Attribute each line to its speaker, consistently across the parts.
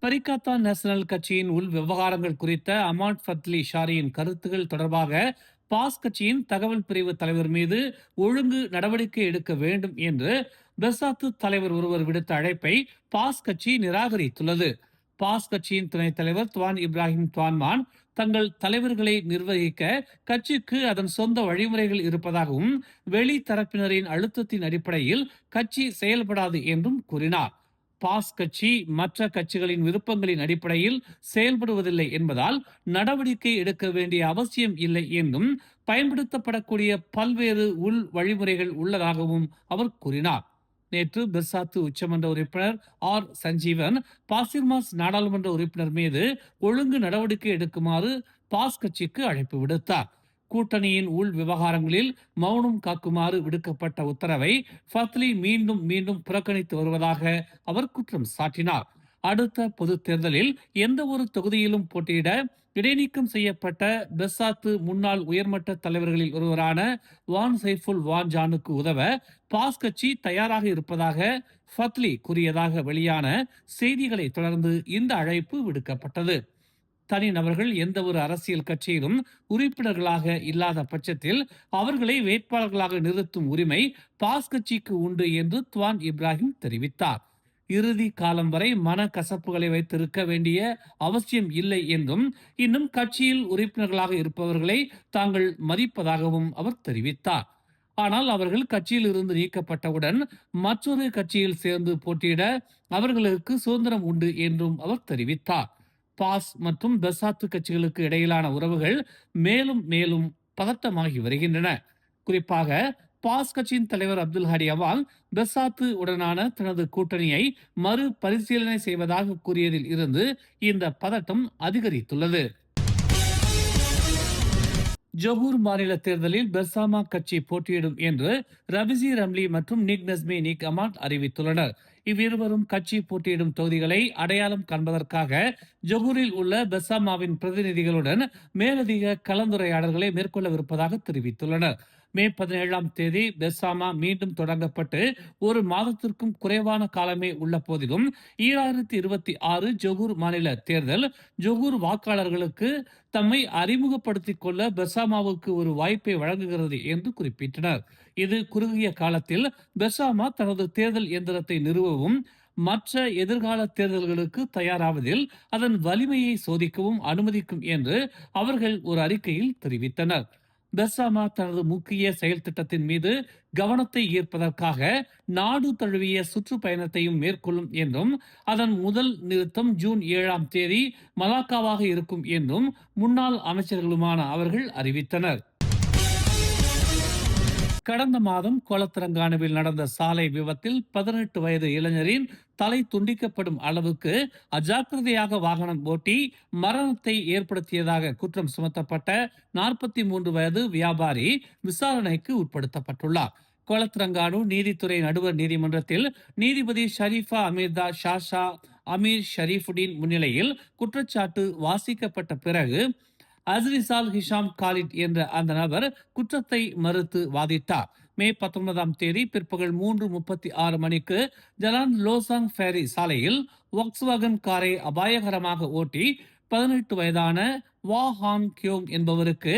Speaker 1: பரிகாத்தான் national கட்சியின் உள் விவகாரங்கள் குறித்த அமாட் ஃபத்லி ஷாரியின் கருத்துகள் தொடர்பாக பாஸ் கட்சியின் தகவல் பிரிவு தலைவர் மீது ஒழுங்கு நடவடிக்கை எடுக்க வேண்டும் என்று பெசாத்து தலைவர் ஒருவர் விடுத்த அழைப்பை பாஸ் கட்சி நிராகரித்துள்ளது. பாஸ் கட்சியின் துணைத் தலைவர் துவான் இப்ராஹிம் துவான்மான் தங்கள் தலைவர்களை நிர்வகிக்க கட்சிக்கு அதன் சொந்த வழிமுறைகள் இருப்பதாகவும் வெளி தரப்பினரின் அழுத்தத்தின் அடிப்படையில் கட்சி செயல்படாது என்றும் கூறினார். பாஸ் கட்சி மற்ற கட்சிகளின் விருப்பங்களின் அடிப்படையில் செயல்படுவதில்லை என்பதால் நடவடிக்கை எடுக்க வேண்டிய அவசியம் இல்லை என்றும் பயன்படுத்தப்படக்கூடிய பல்வேறு உள் வழிமுறைகள் உள்ளதாகவும் அவர் கூறினார். நேற்று பெர்சாத்து உச்சமன்ற உறுப்பினர் ஆர் சஞ்சீவன் பாசிர்மாஸ் நாடாளுமன்ற உறுப்பினர் மீது ஒழுங்கு நடவடிக்கை எடுக்குமாறு பாஸ் கட்சிக்கு அழைப்பு விடுத்தார். கூட்டணியின் உள் விவகாரங்களில் மௌனம் காக்குமாறு விடுக்கப்பட்ட உத்தரவை ஃபத்லி மீண்டும் மீண்டும் புறக்கணித்து வருவதாக அவர் குற்றம் சாட்டினார். அடுத்த பொது தேர்தலில் எந்த ஒரு தொகுதியிலும் போட்டியிட இடைநீக்கம் செய்யப்பட்ட பெசாத்து முன்னாள் உயர்மட்ட தலைவர்களில் ஒருவரான வான் சைஃபுல் வான் ஜானுக்கு உதவ பாஸ் கட்சி தயாராக இருப்பதாக ஃபத்லி கூறியதாக வெளியான செய்திகளை தொடர்ந்து இந்த அழைப்பு விடுக்கப்பட்டது. தனிநபர்கள் எந்த ஒரு அரசியல் கட்சியிலும் உறுப்பினர்களாக இல்லாத பட்சத்தில் அவர்களை வேட்பாளர்களாக நிறுத்தும் உரிமை பாஸ் கட்சிக்கு உண்டு என்று துவான் இப்ராஹிம் தெரிவித்தார். இறுதி காலம் வரை மன கசப்புகளை வைத்திருக்க வேண்டிய அவசியம் இல்லை என்றும் இன்னும் கட்சியில் உறுப்பினர்களாக இருப்பவர்களை தாங்கள் மதிப்பதாகவும் அவர் தெரிவித்தார். ஆனால் அவர்கள் கட்சியில் இருந்து நீக்கப்பட்டவுடன் மற்றொரு கட்சியில் சேர்ந்து போட்டியிட அவர்களுக்கு சுதந்திரம் உண்டு என்றும் அவர் தெரிவித்தார். பாஸ் மற்றும் பெசாத்து கட்சிகளுக்கு இடையிலான உறவுகள் மேலும் மேலும் பதட்டமாகி வருகின்றன. குறிப்பாக பாஸ் கட்சியின் தலைவர் அப்துல் ஹாடி அவால் பெசாத்து உடனான தனது கூட்டணியை மறு பரிசீலனை செய்வதாக கூறியதில் இருந்து இந்த பதட்டம் அதிகரித்துள்ளது. ஜொஹூர் மாநில தேர்தலில் பெர்சாமா கட்சி போட்டியிடும் என்று ரபிசி ரம்லி மற்றும் நிக் நஸ்மி நிக் அமாட் அறிவித்துள்ளனர். இவ்விருவரும் கட்சி போட்டியிடும் தொகுதிகளை அடையாளம் காண்பதற்காக ஜொஹூரில் உள்ள பெர்சாமாவின் பிரதிநிதிகளுடன் மேலதிக கலந்துரையாடல்களை மேற்கொள்ளவிருப்பதாக தெரிவித்துள்ளனர். மே 17ஆம் தேதி பெர்சாமா மீண்டும் தொடங்கப்பட்டு ஒரு மாதத்திற்கும் குறைவான காலமே உள்ள போதிலும் 2026 ஜொஹூர் மாநில தேர்தல் ஜொஹூர் வாக்காளர்களுக்கு தம்மை அறிமுகப்படுத்திக் கொள்ள பெர்சாமாவுக்கு ஒரு வாய்ப்பை வழங்குகிறது என்று குறிப்பிட்டனர். இது குறுகிய காலத்தில் பெர்சாமா தனது தேர்தல் இயந்திரத்தை நிறுவவும் மற்ற எதிர்கால தேர்தல்களுக்கு தயாராவதில் அதன் வலிமையை சோதிக்கவும் அனுமதிக்கும் என்று அவர்கள் ஒரு அறிக்கையில் தெரிவித்தனர். பெர்சாமா தனது முக்கிய செயல் திட்டத்தின் மீது கவனத்தை ஈர்ப்பதற்காக நாடு தழுவிய சுற்றுப்பயணத்தையும் மேற்கொள்ளும் என்றும் அதன் முதல் நிறுத்தம் ஜூன் 7ஆம் தேதி மலாக்காவாக இருக்கும் என்றும் முன்னாள் அமைச்சர்களுமான அவர்கள் அறிவித்தனர். கடந்த மாதம் கோலத்திரங்கானுவில் நடந்த சாலை விபத்தில் 18 வயது இளைஞரின் தலை துண்டிக்கப்படும் அளவுக்கு அஜாக்கிரதையாக வாகனம் ஓட்டி மரணத்தை ஏற்படுத்தியதாக குற்றம் சுமத்தப்பட்ட 43 வயது வியாபாரி விசாரணைக்கு உட்படுத்தப்பட்டுள்ளார். கோலத்திரங்கானு நீதித்துறை நடுவர் நீதிமன்றத்தில் நீதிபதி ஷரீஃபா அமீர்தா ஷாஷா அமீர் ஷரீஃபுடீன் முன்னிலையில் குற்றச்சாட்டு வாசிக்கப்பட்ட பிறகு அஸ்ரிசால் ஹிஷாம் காலிட் என்ற அந்த நபர் குற்றத்தை மறுத்து வாதிட்டார். மே 19ஆம் தேதி பிற்பகல் 3:36 மணிக்கு ஜலான் லோசாங் ஃபேரி சாலையில் வாக்ஸ்வாகன் காரை அபாயகரமாக ஓட்டி 18 வயதான வா ஹான் கியோங் என்பவருக்கு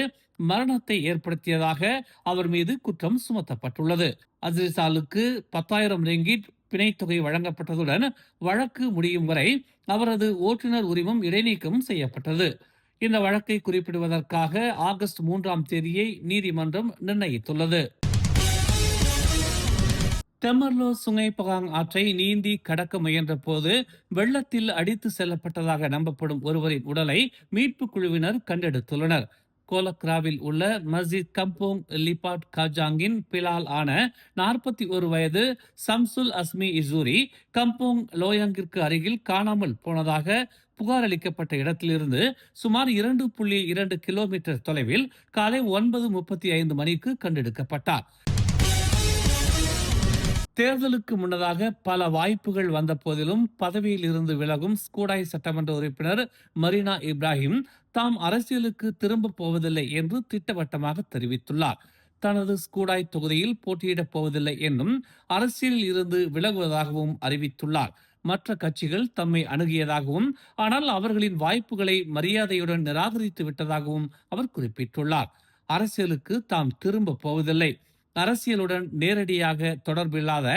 Speaker 1: மரணத்தை ஏற்படுத்தியதாக அவர் மீது குற்றம் சுமத்தப்பட்டுள்ளது. அஸ்ரிசாலுக்கு 10,000 ரிங்கிட் பிணைத்தொகை வழங்கப்பட்டதுடன் வழக்கு முடியும் வரை அவரது ஓட்டுநர் உரிமம் இடைநீக்கம் செய்யப்பட்டது. இந்த வழக்கை குறிப்பிடுவதற்காக ஆகஸ்ட் 3ஆம் தேதியை நீதிமன்றம் நிர்ணயித்துள்ளது. தெமர்லோ சுங்கை பகாங் ஆற்றை நீந்தி கடக்க முயன்ற போது வெள்ளத்தில் அடித்து செல்லப்பட்டதாக நம்பப்படும் ஒருவரின் உடலை மீட்பு குழுவினர் கண்டெடுத்துள்ளனர். கோலக்ராவில் உள்ள மஸ்ஜித் கம்போங் லிபாட் காஜாங்கின் பிலால் ஆன 41 வயது சம்சுல் அஸ்மி இசூரி கம்போங் லோயாங்கிற்கு அருகில் காணாமல் போனதாக புகார் அளிக்கப்பட்ட இடத்திலிருந்து சுமார் 2.2 கிலோமீட்டர் தொலைவில் காலை 9:35 மணிக்கு கண்டெடுக்கப்பட்டார். தேர்தலுக்கு முன்னதாக பல வாய்ப்புகள் வந்த போதிலும் பதவியில் இருந்து விலகும் ஸ்கூடாய் சட்டமன்ற உறுப்பினர் மரீனா இப்ராஹிம் தாம் அரசியலுக்கு திரும்ப போவதில்லை என்று திட்டவட்டமாக தெரிவித்துள்ளார். தனது ஸ்கூடாய் தொகுதியில் போட்டியிடப் போவதில்லை என்றும் அரசியலில் இருந்து விலகுவதாகவும் அறிவித்துள்ளார். மற்ற கட்சிகள் தம்மை அணுகியதாகவும், ஆனால் அவர்களின் வாய்ப்புகளை மரியாதையுடன் நிராகரித்து விட்டதாகவும் அவர் குறிப்பிட்டுள்ளார். அரசியலுக்கு தாம் திரும்ப போவதில்லை. அரசியலுடன் நேரடியாக தொடர்பில்லாத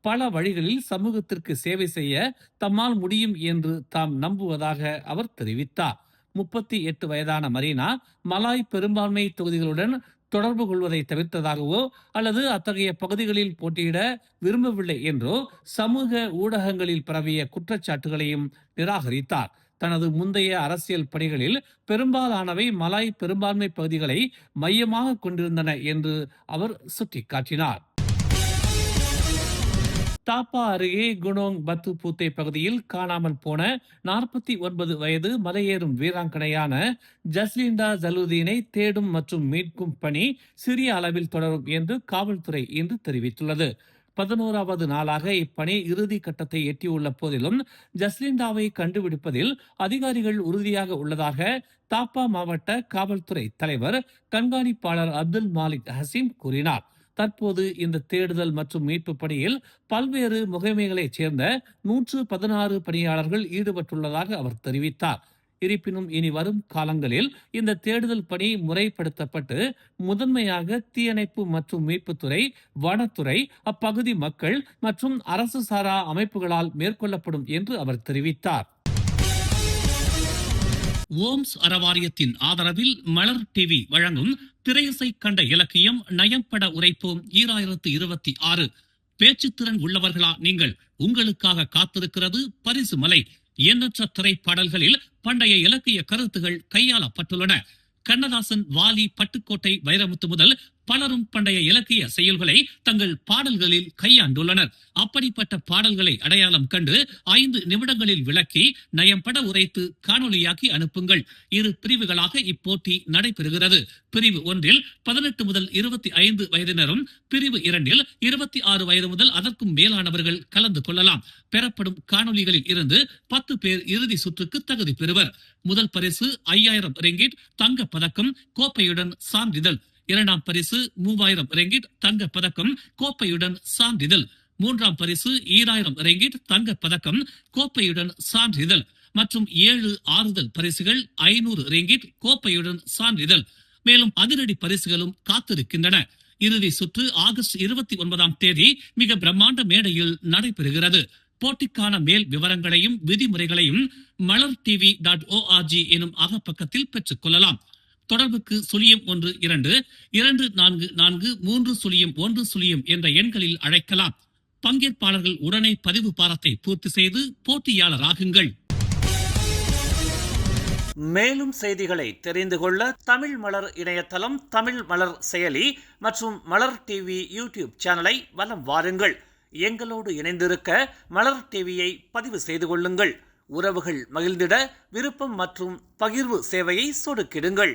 Speaker 1: பல வழிகளில் சமூகத்திற்கு சேவை செய்ய தம்மால் முடியும் என்று தாம் நம்புவதாக அவர் தெரிவித்தார். 38 வயதான மரீனா மலாய் பெரும்பான்மை தொகுதிகளுடன் தொடர்பு கொள்வதை தவிர்த்ததாகவோ அல்லது அத்தகைய பகுதிகளில் போட்டியிட விரும்பவில்லை என்றோ சமூக ஊடகங்களில் பரவிய குற்றச்சாட்டுகளையும் நிராகரித்தார். தனது முந்தைய அரசியல் பணிகளில் பெரும்பாலானவை மலாய் பெரும்பான்மை பகுதிகளை மையமாக கொண்டிருந்தன என்று அவர் சுட்டிக்காட்டினார். தாப்பா அருகே குனோங் பத்து பூத்தே பகுதியில் காணாமல் போன 49 வயது மலையேறும் வீராங்கனையான ஜஸ்லிண்டா ஜலுதீனை தேடும் மற்றும் மீட்கும் பணி சிறிய அளவில் தொடரும் என்று காவல்துறை இன்று தெரிவித்துள்ளது. 11வது நாளாக இப்பணி இறுதி கட்டத்தை எட்டியுள்ள போதிலும் ஜஸ்லிண்டாவை கண்டுபிடிப்பதில் அதிகாரிகள் உறுதியாக உள்ளதாக தாப்பா மாவட்ட காவல்துறை தலைவர் கண்காணிப்பாளர் அப்துல் மாலிக் ஹசீம் கூறினார். தற்போது இந்த தேடுதல் மற்றும் மீட்பு பணியில் பல்வேறு முகமைகளைச் சேர்ந்த 116 பணியாளர்கள் ஈடுபட்டுள்ளதாக அவர் தெரிவித்தார். இருப்பினும் இனி வரும் காலங்களில் இந்த தேடுதல் பணி முறைப்படுத்தப்பட்டு முதன்மையாக தீயணைப்பு மற்றும் மீட்புத்துறை, வனத்துறை, அப்பகுதி மக்கள் மற்றும் அரசு சாரா அமைப்புகளால் மேற்கொள்ளப்படும் என்று அவர் தெரிவித்தார். ஓம்ஸ் அறவாரியத்தின் ஆதரவில் மலர் டிவி வழங்கும் திரையிசை கண்ட இலக்கியம் நயம்பட உரைப்போம் 2026. பேச்சுத்திறன் உள்ளவர்களா நீங்கள்? உங்களுக்காக காத்திருக்கிறது பரிசு மலை. எண்ணற்ற திரைப்பாடல்களில் பண்டைய இலக்கிய கருத்துகள் கையாளப்பட்டுள்ளன. கண்ணதாசன், வாலி, பட்டுக்கோட்டை வைரமுத்து முதல் பலரும் பண்டைய இலக்கிய செயல்களை தங்கள் பாடல்களில் கையாண்டுள்ளனர். அப்படிப்பட்ட பாடல்களை அடையாளம் கண்டு 5 நிமிடங்களில் விளக்கி நயம்பட உரைத்து காணொலியாக்கி அனுப்புங்கள். 2 பிரிவுகளாக இப்போட்டி நடைபெறுகிறது. பிரிவு 1 18 முதல் 25 வயதினரும், பிரிவு 2 26 வயது முதல் அதற்கும் மேலானவர்கள் கலந்து கொள்ளலாம். பெறப்படும் காணொலிகளில் இருந்து 10 பேர் இறுதி சுற்றுக்கு தகுதி பெறுவர். முதல் பரிசு 5000 ரிங்கிட் தங்க பதக்கம், கோப்பையுடன் சான்றிதழ். இரண்டாம் பரிசு 3000 ரிங்கிட் தங்க பதக்கம், கோப்பையுடன் சான்றிதழ். மூன்றாம் பரிசு 2000 ரிங்கிட் தங்க பதக்கம், கோப்பையுடன் சான்றிதழ் மற்றும் 7 ஆறுதல் பரிசுகள் 500 ரிங்கிட் கோப்பையுடன் சான்றிதழ். மேலும் அதிரடி பரிசுகளும் காத்திருக்கின்றன. இறுதி சுற்று ஆகஸ்ட் 29ஆம் தேதி மிக பிரம்மாண்ட மேடையில் நடைபெறுகிறது. போட்டிக்கான மேல் விவரங்களையும் விதிமுறைகளையும் malartv.org எனும் அகப்பக்கத்தில் பெற்றுக் கொள்ளலாம். தொடர்புக்கு 01 2 244 301 என்ற எண்களில் அழைக்கலாம். பங்கேற்பாளர்கள் உடனே பதிவு பாரத்தை பூர்த்தி செய்து போட்டியாளராகுங்கள். மேலும் செய்திகளை தெரிந்து கொள்ள தமிழ் மலர் இணையதளம், தமிழ் மலர் செயலி மற்றும் மலர் டிவி யூடியூப் சேனலை வலம் வாருங்கள். எங்களோடு இணைந்திருக்க மலர் டிவியை பதிவு செய்து கொள்ளுங்கள். உறவுகள் மகிழ்ந்திட விருப்பம் மற்றும் பகிர்வு சேவையை சொடுக்கிடுங்கள்.